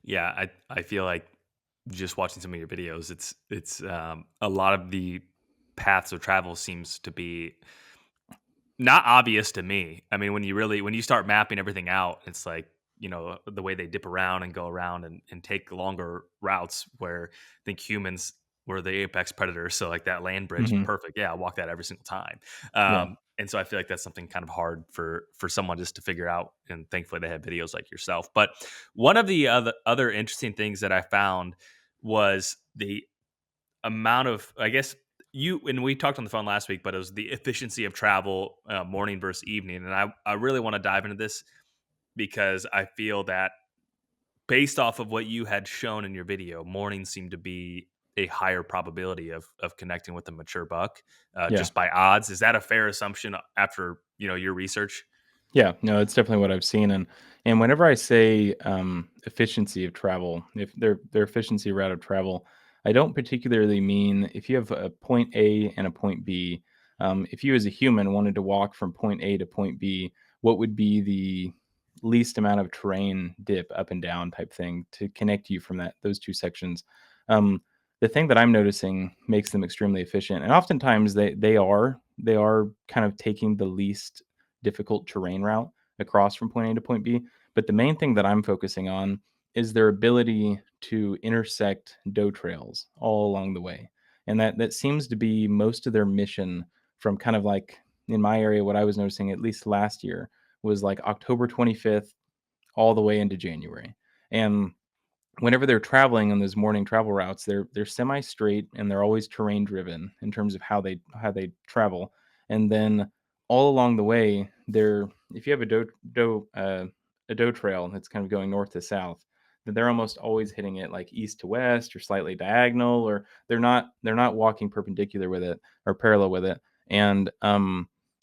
Yeah, I feel like just watching some of your videos, it's a lot of the paths of travel seems to be not obvious to me. I mean, when you start mapping everything out, it's like, the way they dip around and go around and take longer routes where I think humans were the apex predators. So like that land bridge, Hmm. perfect. Yeah, I walk that every single time. Yeah. And so I feel like that's something kind of hard for someone just to figure out. And thankfully they have videos like yourself. But one of the other interesting things that I found was the amount of, I guess, you and we talked on the phone last week, but it was the efficiency of travel, morning versus evening. And I really want to dive into this because I feel that based off of what you had shown in your video, mornings seem to be a higher probability of connecting with a mature buck, Yeah. just by odds. Is that a fair assumption after your research? Yeah, no, it's definitely what I've seen, and whenever I say efficiency of travel, if their efficiency route of travel, I don't particularly mean if you have a point A and a point B. If you as a human wanted to walk from point A to point B, what would be the least amount of terrain dip up and down type thing to connect you from those two sections? Um, the thing that I'm noticing makes them extremely efficient, and oftentimes they are kind of taking the least difficult terrain route across from point A to point B. But the main thing that I'm focusing on is their ability to intersect doe trails all along the way. And that seems to be most of their mission from kind of like in my area, what I was noticing at least last year was like October 25th all the way into January. And whenever they're traveling on those morning travel routes, they're semi straight and they're always terrain driven in terms of how they travel. And then all along the way, they're if you have a doe trail that's kind of going north to south, then they're almost always hitting it like east to west or slightly diagonal, or they're not walking perpendicular with it or parallel with it. And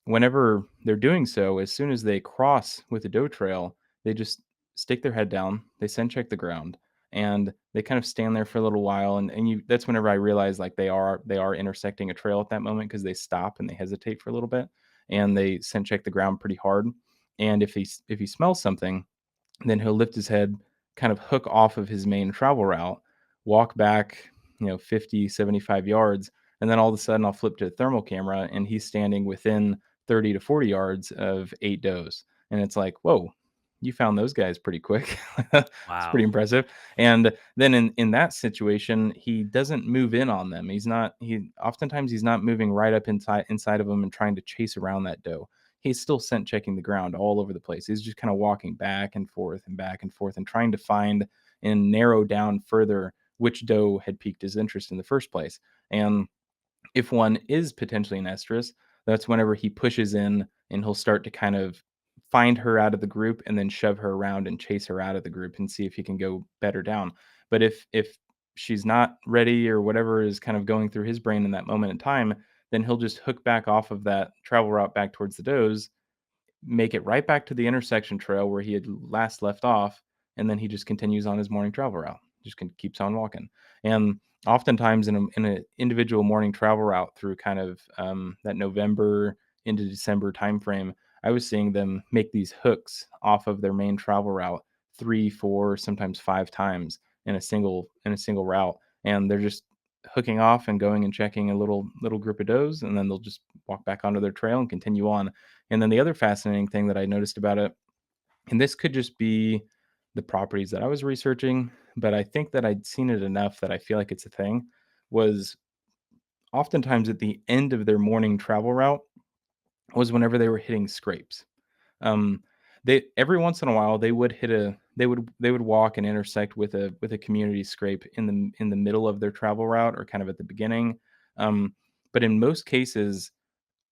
whenever they're doing so, as soon as they cross with the doe trail, they just stick their head down, they send check the ground, and they kind of stand there for a little while, and you that's whenever I realize like they are intersecting a trail at that moment because they stop and they hesitate for a little bit and they scent check the ground pretty hard. And if he smells something, then he'll lift his head, kind of hook off of his main travel route, walk back, 50, 75 yards, and then all of a sudden I'll flip to a thermal camera and he's standing within 30 to 40 yards of 8 does. And it's like, whoa, you found those guys pretty quick. It's Wow. pretty impressive. And then in that situation, he doesn't move in on them. He oftentimes he's not moving right up inside of them and trying to chase around that doe. He's still scent checking the ground all over the place. He's just kind of walking back and forth and trying to find and narrow down further which doe had piqued his interest in the first place. And if one is potentially an estrus, that's whenever he pushes in and he'll start to kind of find her out of the group and then shove her around and chase her out of the group and see if he can go better down. But if she's not ready or whatever is kind of going through his brain in that moment in time, then he'll just hook back off of that travel route back towards the does, make it right back to the intersection trail where he had last left off, and then he just continues on his morning travel route. Just keeps on walking. And oftentimes in a individual morning travel route through kind of that November into December timeframe, I was seeing them make these hooks off of their main travel route 3, 4, sometimes 5 times in a single route, and they're just hooking off and going and checking a little group of does, and then they'll just walk back onto their trail and continue on. And then the other fascinating thing that I noticed about it, and this could just be the properties that I was researching, but I think that I'd seen it enough that I feel like it's a thing, was oftentimes at the end of their morning travel route was whenever they were hitting scrapes. Um, they every once in a while they would walk and intersect with a community scrape in the middle of their travel route or kind of at the beginning. Um, but in most cases,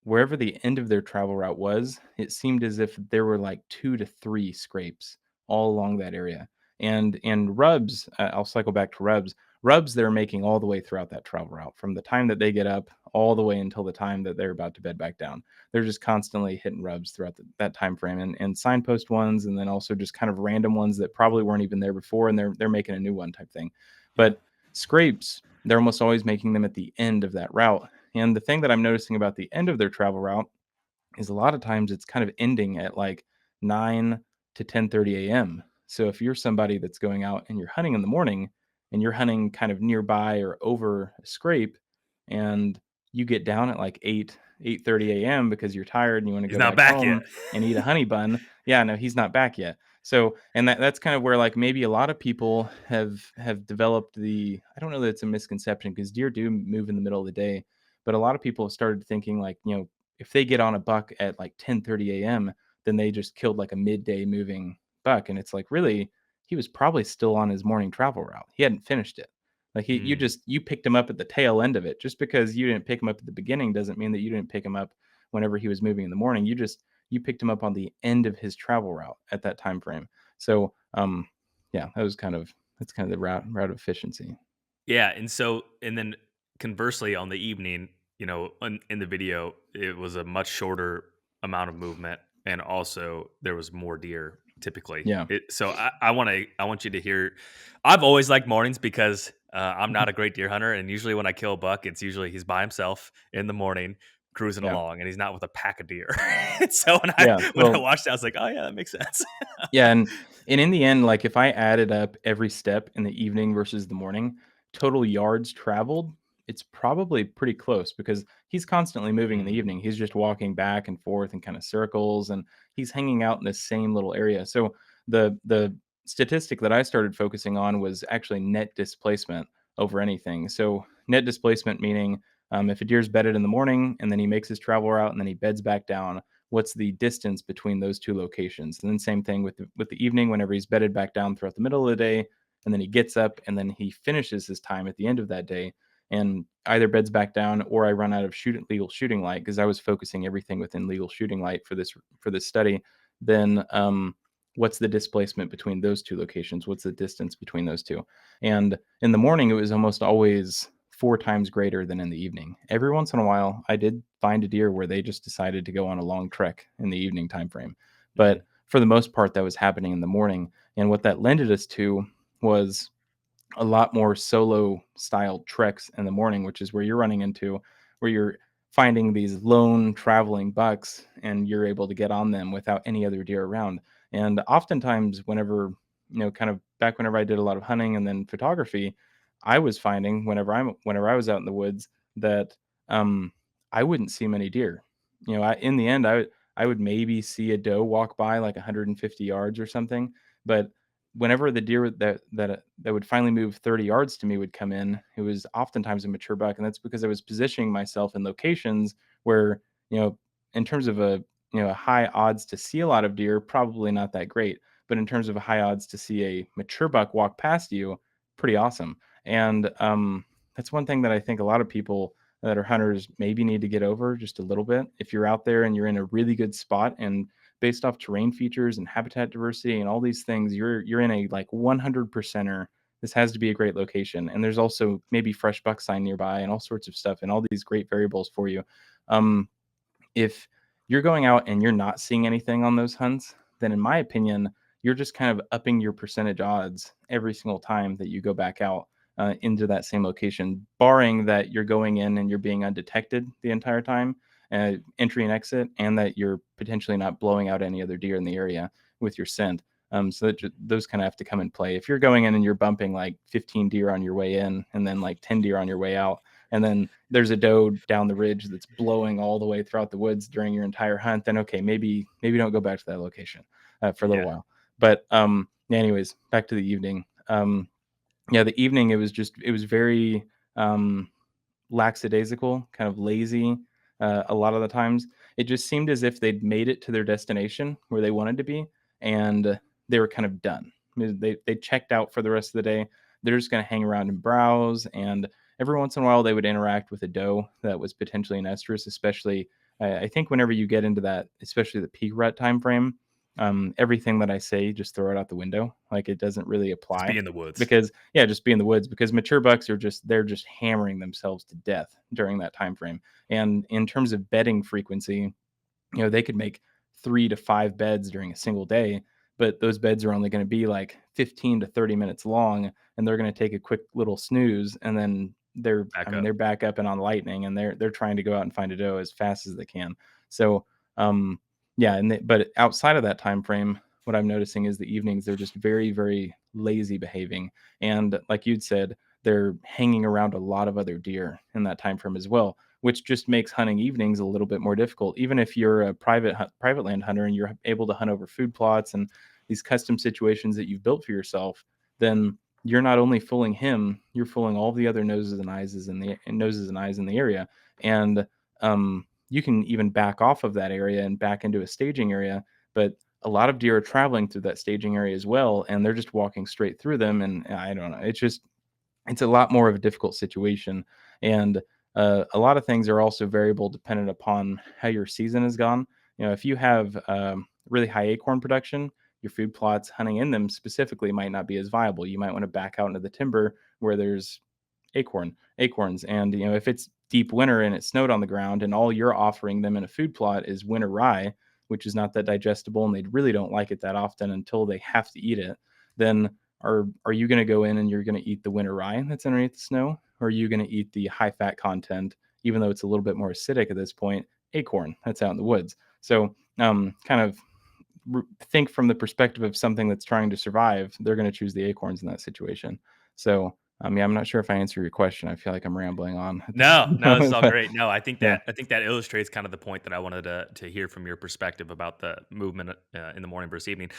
wherever the end of their travel route was, it seemed as if there were like 2 to 3 scrapes all along that area. And rubs, I'll cycle back to rubs. Rubs they're making all the way throughout that travel route, from the time that they get up all the way until the time that they're about to bed back down. They're just constantly hitting rubs throughout that time frame, and signpost ones, and then also just kind of random ones that probably weren't even there before, and they're making a new one type thing. Yeah. But scrapes, they're almost always making them at the end of that route. And the thing that I'm noticing about the end of their travel route is a lot of times it's kind of ending at like 9 to 10:30 a.m. So if you're somebody that's going out and you're hunting in the morning and you're hunting kind of nearby or over a scrape, and you get down at like 8:30 a.m. because you're tired and you want to He's go not back back yet. home and eat a honey bun. Yeah, no, he's not back yet. So, and that's kind of where like maybe a lot of people have developed the, I don't know that it's a misconception because deer do move in the middle of the day, but a lot of people have started thinking like, if they get on a buck at like 10:30 a.m., then they just killed like a midday moving buck. And it's like, really, he was probably still on his morning travel route. He hadn't finished it. Like Mm. you picked him up at the tail end of it. Just because you didn't pick him up at the beginning doesn't mean that you didn't pick him up whenever he was moving in the morning. You picked him up on the end of his travel route at that time frame. So yeah, that's kind of the route of efficiency. Yeah, and then conversely, on the evening, in the video, it was a much shorter amount of movement, and also there was more deer typically. Yeah. I want you to hear. I've always liked mornings because I'm not a great deer hunter, and usually when I kill a buck, it's usually he's by himself in the morning cruising Yeah. along, and he's not with a pack of deer. And so Yeah. when I Well, watched it, I was like, oh yeah, that makes sense. yeah, and in the end, like, if I added up every step in the evening versus the morning, total yards traveled, it's probably pretty close because he's constantly moving in the Mm, evening. He's just walking back and forth in kind of circles, and he's hanging out in this same little area. So the statistic that I started focusing on was actually net displacement over anything. So net displacement meaning, if a deer's bedded in the morning and then he makes his travel route and then he beds back down, what's the distance between those two locations? And then same thing with the evening, whenever he's bedded back down throughout the middle of the day, and then he gets up and then he finishes his time at the end of that day and either beds back down or I run out of legal shooting light because I was focusing everything within legal shooting light for this study. Then what's the displacement between those two locations? What's the distance between those two? And in the morning, it was almost always 4 times greater than in the evening. Every once in a while, I did find a deer where they just decided to go on a long trek in the evening time frame. mm, But for the most part, that was happening in the morning. And what that lended us to was a lot more solo style treks in the morning, which is where you're running into, where you're finding these lone traveling bucks and you're able to get on them without any other deer around. And oftentimes, whenever, kind of back whenever I did a lot of hunting and then photography, I was finding whenever I was out in the woods that um, I wouldn't see many deer. In the end, I would maybe see a doe walk by like 150 yards or something, but whenever the deer that would finally move 30 yards to me would come in, it was oftentimes a mature buck, and that's because I was positioning myself in locations where, you know, in terms of a high odds to see a lot of deer, probably not that great, but in terms of a high odds to see a mature buck walk past you, pretty awesome. And that's one thing that I think a lot of people that are hunters maybe need to get over just a little bit. If you're out there and you're in a really good spot and based off terrain features and habitat diversity and all these things, you're in a like 100 percenter. This has to be a great location, and there's also maybe fresh buck sign nearby and all sorts of stuff and all these great variables for you. Um, if you're going out and you're not seeing anything on those hunts, then in my opinion, you're just kind of upping your percentage odds every single time that you go back out into that same location, barring that you're going in and you're being undetected the entire time, entry and exit, and that you're potentially not blowing out any other deer in the area with your scent. Those kind of have to come in play. If you're going in and you're bumping like 15 deer on your way in and then like 10 deer on your way out, and then there's a doe down the ridge that's blowing all the way throughout the woods during your entire hunt, then okay, maybe don't go back to that location for a little yeah. while. But anyways, back to the evening. Yeah, the evening it was very um, lackadaisical, kind of lazy. A lot of the times, it just seemed as if they'd made it to their destination where they wanted to be, and they were kind of done. I mean, they checked out for the rest of the day. They're just going to hang around and browse, and every once in a while, they would interact with a doe that was potentially an estrus. Especially, I think whenever you get into that, especially the peak rut time frame, everything that I say, just throw it out the window. Like it doesn't really Just be apply in the woods. because yeah, just be in the woods because mature bucks are they're just hammering themselves to death during that time frame. And in terms of bedding frequency, they could make 3 to 5 beds during a single day, but those beds are only going to be like 15 to 30 minutes long, and they're going to take a quick little snooze, and then Back up. they're back up and on lightning, and they're trying to go out and find a doe as fast as they can. So, yeah, but outside of that time frame, what I'm noticing is the evenings, they're just very, very lazy behaving. And like you'd said, they're hanging around a lot of other deer in that time frame as well, which just makes hunting evenings a little bit more difficult. Even if you're a private land hunter and you're able to hunt over food plots and these custom situations that you've built for yourself, then you're not only fooling him, you're fooling all the other noses and eyes in the area. And you can even back off of that area and back into a staging area, but a lot of deer are traveling through that staging area as well, and they're just walking straight through them. And I don't know, it's a lot more of a difficult situation. And a lot of things are also variable dependent upon how your season has gone. If you have really high acorn production, your food plots hunting in them specifically might not be as viable. You might want to back out into the timber where there's acorns. And if it's deep winter and it snowed on the ground and all you're offering them in a food plot is winter rye, which is not that digestible and they really don't like it that often until they have to eat it, then are you going to go in and you're going to eat the winter rye that's underneath the snow, or are you going to eat the high fat content, even though it's a little bit more acidic at this point, acorn that's out in the woods? So kind of think from the perspective of something that's trying to survive, they're going to choose the acorns in that situation. So yeah, I'm not sure if I answer your question. I feel like I'm rambling on at this No, no, this is moment, all but great. No, yeah. I think that illustrates kind of the point that I wanted to hear from your perspective about the movement in the morning versus evening.